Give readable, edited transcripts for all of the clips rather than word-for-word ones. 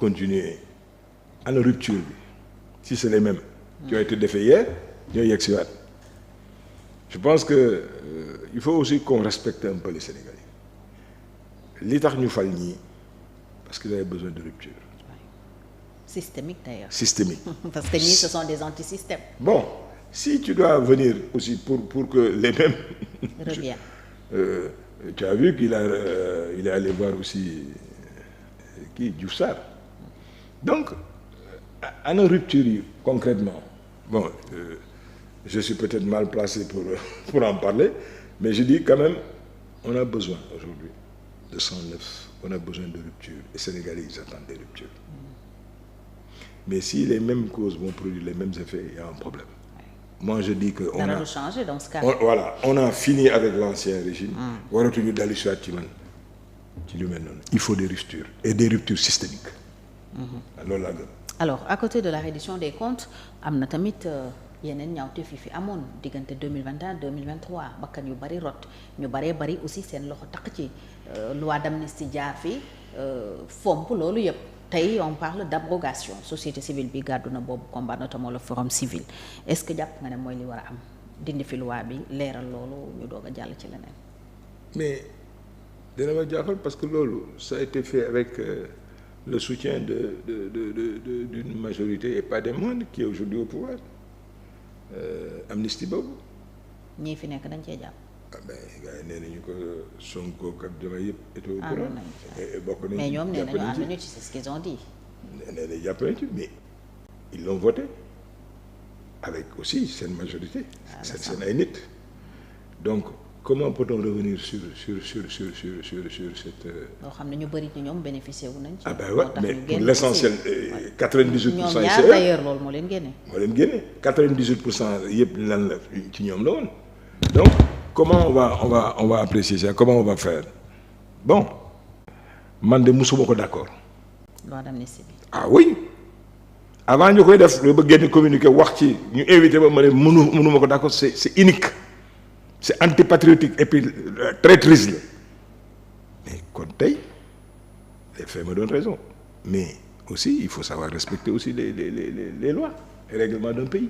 continuer à la rupture bi si c'est les mêmes qui ont été défaits hier ñooy yegg si waat je pense que il faut aussi qu'on respecte un peu les Sénégalais li tax ñu fal ñii parce qu'ils avaient besoin de rupture. Systémique d'ailleurs. Systémique. Parce que ñii ce sont des antisystèmes. Bon si tu dois venir aussi pour que les mêmes reviennent. Tu as vu qu'il est allé voir aussi Diouf Sarr donc ana rupture yi concrètement bon je suis peut-être mal placé pour en parler mais je dis quand même on a besoin aujourd'hui de 109 on a besoin de rupture et Sénégalais ils attendent des ruptures mais si les mêmes causes vont produire les mêmes effets il y a un problème moi je dis que on a fini avec l'ancien régime waratuñu dali soit ci lu mel noonu il faut des ruptures et des ruptures systémiques loolu laa gën. Alors à côté de la reddition des comptes am na tamit yeneen ñaawteef fi amoon diggante 2021 2023 bakkan yu bari rot ñu bari aussi seen loxo taq ci loi d'amnistie jaar fi fomp loolu yëpp tey on parle d'abrogation société civile bi gàddu na boobu combat notamment le forum civil est-ce que jàpp nga ne mooy li war a am dindi fi loi bi leeral loolu ñu doog a jàll ci leneen. mais dina ma jaaxal parce que loolu ça a été fait avec le soutien d'une majorité et pas des moindres qui est aujourd'hui au pouvoir amnistie boobu. ñii fi nekk dañ cee jàpp. ah ben gars yi nee nañu ko Sonko ak Diomaye yëpp étaient au courant. bokk nañu mais ñoom nee nañu ànduñu ci c'est ce qu'ils ont dit. nee nañu jàpp nañu ci mais ils l'ont voté avec aussi seen majorité. seen ay nit donc. Comment peut-on revenir sur cette. loo xam ne ñu bëri ci ñoom bénéficié wu nañ ci. ah ben ouais mais pour l'essentiel 98% ñoom ñaar d'ailleurs loolu moo leen génne. 98% yëpp lan la ci ñoom la woon. donc comment on va apprécier ça comment on va faire bon man de musuma ko d'accord. loi d'amnistie bi. ah oui avant ñu koy def ba génn communiqué wax ci ñu invité ba ma ne mënuma ko d'accord c'est unique. C'est antipatriotique et puis traîtrise la mais kon tey les faits me donnent raison mais aussi il faut savoir respecter aussi les lois et règlements d'un pays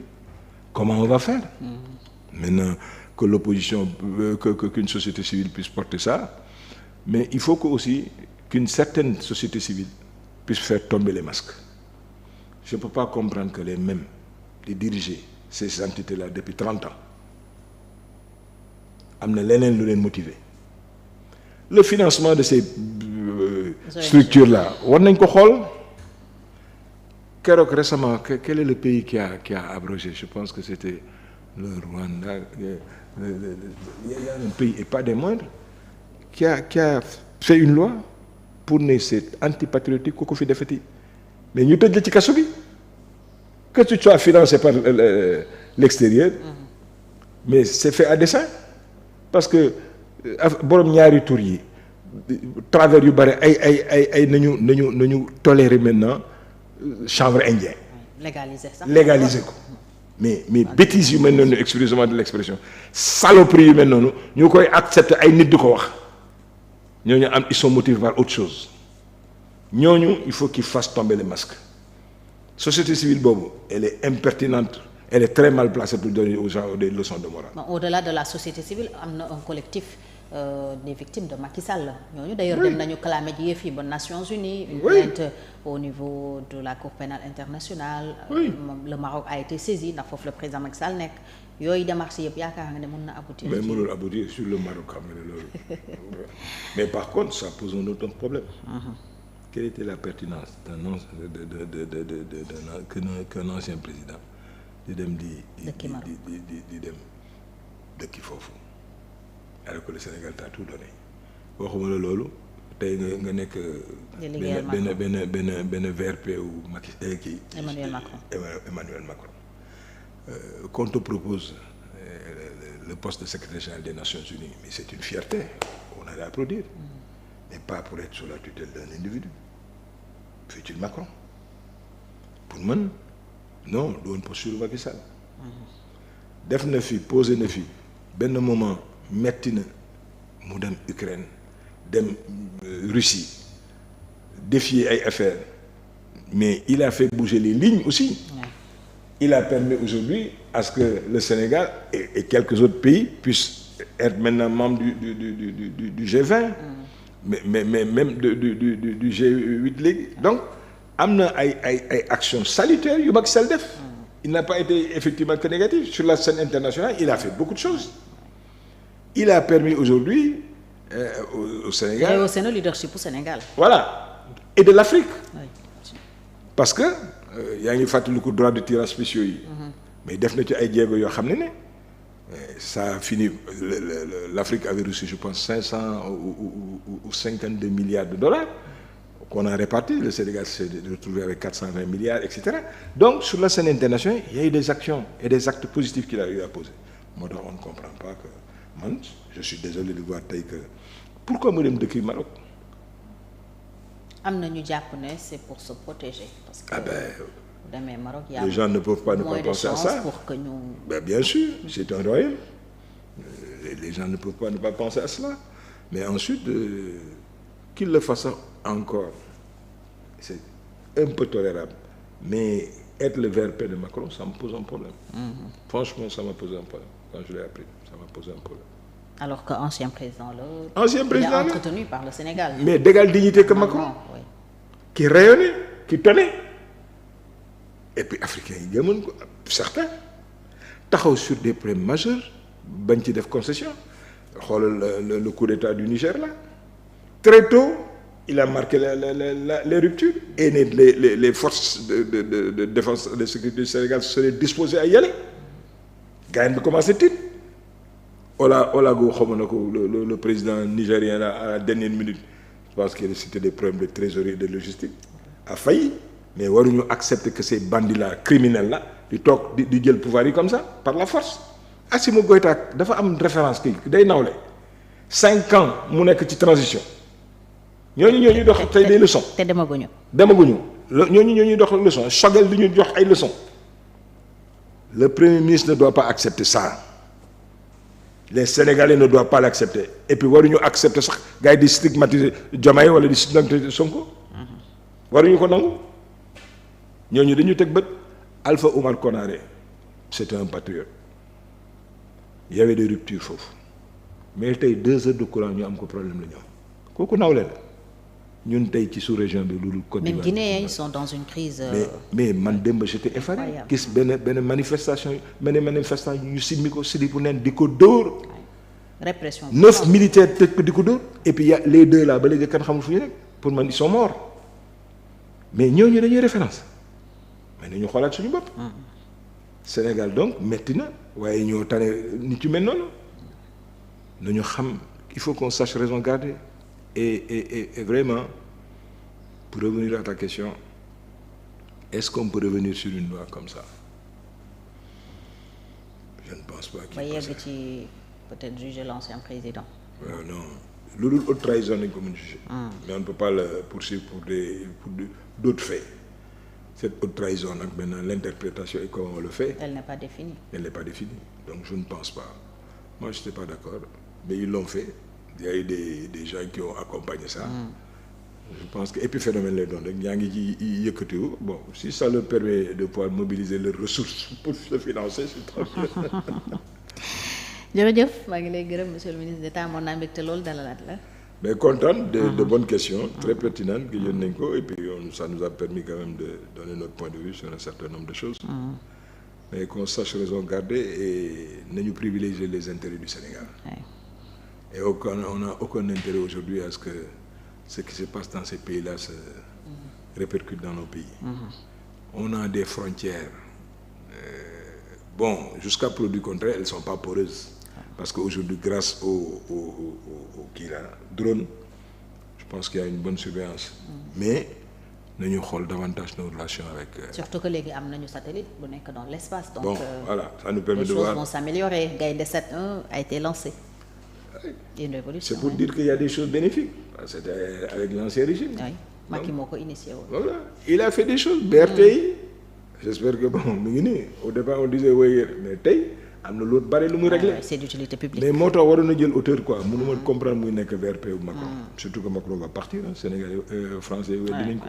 comment on va faire maintenant que l'opposition qu'une société civile puisse porter ça mais il faut que aussi qu'une certaine société civile puisse faire tomber les masques je ne peux pas comprendre que les mêmes di diriger ces entités-là depuis 30 ans am na leneen lu leen motiver le financement de ces structures là war nañ ko xool keroog récemment quel est le pays qui a abrogé je pense que c'était le Rwanda il y a un pays et pas des moindres qui a fait une loi pour ne c'est antipatriotique ku ko fi defeti mais ñu tëj la ci kaso bi que tu sois financé par l'extérieur mais c'est fait à dessein parce que borom ñaari tur yi travers yu bari ay nañu tolérer maintenant chanvre indien. légaliser ko mais bêtises yu mel noonu excusez-moi de l'expression saloperie yu mel noonu ñu koy accepter ay nit di ko wax ñooñu am ils sont motivés par autre chose ñooñu il faut qu'ils fassent tomber les masques société civile boobu elle est impertinente. Elle est très mal placée pour donner aux gens des leçons de morale. Bon, au-delà de la société civile am na un collectif des victimes de Macky Sall ñooñu d'ailleurs dem nañu clamer ji yëf yi ba Nations Unies une plainte au niveau de la Cour pénale internationale le Maroc a été saisi ndax foofu le président Macky Sall nekk yooyu démarches yëpp yaakaar nga ne mën na aboutir. mais mënul aboutir sur le Maroc xam nga ne loolu mais par contre ça pose un autre problème. Quelle était la pertinence qu'un ancien président di dem di dem dëkki foofu alors que le Sénégal t'a tout donné waxuma la loolu tey nga nekk benn VRP wu Macky kii Emmanuel Macron qu'on te propose le poste de secrétaire général des Nations Unies mais c'est une fierté on allait applaudir mais pas pour être sous la tutelle d'un individu futur Macron pour man non doon posture Macky Sall def na fi posé na fi benn moment metti na mu dem Ukraine dem Russie défier ay affaires mais il a fait bouger les lignes aussi. Ouais. Il a permis aujourd'hui à ce que le Sénégal et quelques autres pays puissent être maintenant membres du G20, mais même du G8 léegi. Donc am na ay actions salutaires yu Macky Sall def. Il n'a pas été effectivement que négatif. Sur la scène internationale, il a fait beaucoup de choses. Il a permis aujourd'hui au Sénégal. Et au sein du leadership au Sénégal. Voilà. Et de l'Afrique. Oui. Parce que yaa ngi fàttaliku droit de tirage spéciaux yi. Mais def na ci ay jéego yoo xam ne ça a fini l'Afrique avait reçu je pense 500 ou 52 milliards de dollars qu'on a répartis. Le Sénégal s'est retrouvé avec 420 milliards, etc. Donc sur la scène internationale, il y a eu des actions et des actes positifs qu'il a eu à poser. Moo tax on ne comprend pas que man je suis désolé de voir tey que pourquoi mu dem dëkk Maroc. am na ñu jàpp ne c'est pour se protéger. Parce que demee Maroc y a les gens ne peuvent pas ne pas penser à ça. Pour que ñu... bien sûr, c'est un royaume. Les gens ne peuvent pas ne pas penser à cela. Mais ensuite, qu'il le fasse encore, c'est un peu tolérable. Mais être le VRP de Macron, ça me pose un problème. Franchement, ça m'a posé un problème. Quand je l'ai appris, ça m'a posé un problème. Alors qu'ancien président il est entretenu par le Sénégal. Mais d'égale dignité que Macron. Oui. Qui rayonnait, qui tenait. Et puis africains yi gëmoon ko certains taxaw sur des problèmes majeurs bañ ci def concession xoolal le coup d'état du Niger là très tôt il a marqué les ruptures et les forces de défense et de sécurité du Sénégal seraient disposées à y aller gars yi bi commencé tiit Olago xaw ma na ko le président nigérien là à la dernière minute je pense que c'était des problèmes de trésorerie et de logistique a failli. Mais waruñu accepter que ces bandits là criminels là di toog di jël pouvoir yi comme ça par la force. Assimi Goïta dafa am référence kii day nawle 5 ans mu nekk ci transition ñooñu dox tey des leçons. te demaguñu. ñooñu dox leçon Choguel di ñu jox ay leçons. Le premier ministre ne doit pas accepter ça. Les Sénégalais ne doivent pas l'accepter et puis waruñu accepter sax gars yi di stigmatiser Diomaye wala di stigmatiser Sonko. waruñu ko nangu. ñooñu dañu teg bët Alpha Oumar Konaré c'était un patriote il y avait des ruptures foofu mais tey 2 heures de courant ñu am ko problème la ñu am kooku nawle la ñun tey ci sous-région bi lu dul Côte d'Ivoire. Même Guinéens ils sont dans une crise. mais man démb j'étais effaré gis benn manifestation ñu simmi ko sili bu neen di ko dóor. répression 9 militaires tëj ko di ko dóor et puis y a les 2 là ba léegi kan xamul fu ñu nekk pour man ils sont morts mais ñooñu dañuy référence. mais nañu xoolaat suñu bopp. Sénégal donc métti na waaye ñoo tane nit yu mel noonu nañu xam il faut qu'on sache raison garder et vraiment pour revenir à ta question est-ce qu'on peut revenir sur une loi comme ça je ne pense pas. ba yegg ci peut-être juger l'ancien président. non lu dul haute trahison nañ ko mën juger. mais on ne peut pas le poursuivre pour d'autres faits. Cette haute trahison nag maintenant l'interprétation et comment on le fait. Elle n'est pas définie. Elle n'est pas définie donc je ne pense pas moi je n'étais pas d'accord mais ils l'ont fait il y a eu des gens qui ont accompagné ça. Je pense que épiphénomène lay doon rek ñaa ngi ci yëkkatiwu bon si ça leur permet de pouvoir mobiliser leurs ressources pour se financer c'est très bien. jërëjëf maa ngi lay gërëm monsieur le ministre d'État amoon naa mbégte loolu dalalaat la. mais content de bonnes questions très pertinentes que jot nañ ko et puis ça nous a permis quand même de donner notre point de vue sur un certain nombre de choses. Mais qu'on sache raison garder et nañu privilégier les intérêts du Sénégal. Et on n'a aucun intérêt aujourd'hui à ce que ce qui se passe dans ces pays-là se répercute dans nos pays. On a des frontières bon jusqu'à preuve du contraire elles sont pas poreuses. Parce qu'aujourd'hui, grâce au drone, je pense qu'il y a une bonne surveillance. Mais nous avons davantage nos relations avec... Surtout que les gars ont un satellite pour être dans l'espace. Donc, bon, voilà, ça nous permet de voir... Les choses vont s'améliorer. Gaïa 7.1 a été lancé. Une révolution. C'est pour dire qu'il y a des choses bénéfiques. C'était avec l'ancien régime. Oui, Macky Moko initié. Voilà, il a fait des choses. BRTI, j'espère que bon, au départ on disait oui, mais tey am na loolu bari lu muy régler. C'est d'utilité publique. Mais moo tax waroon na jël hauteur quoi mënuma comprendre muy nekk VRP ou Macron. Surtout que Macron va partir Sénégalais français dinañ ko.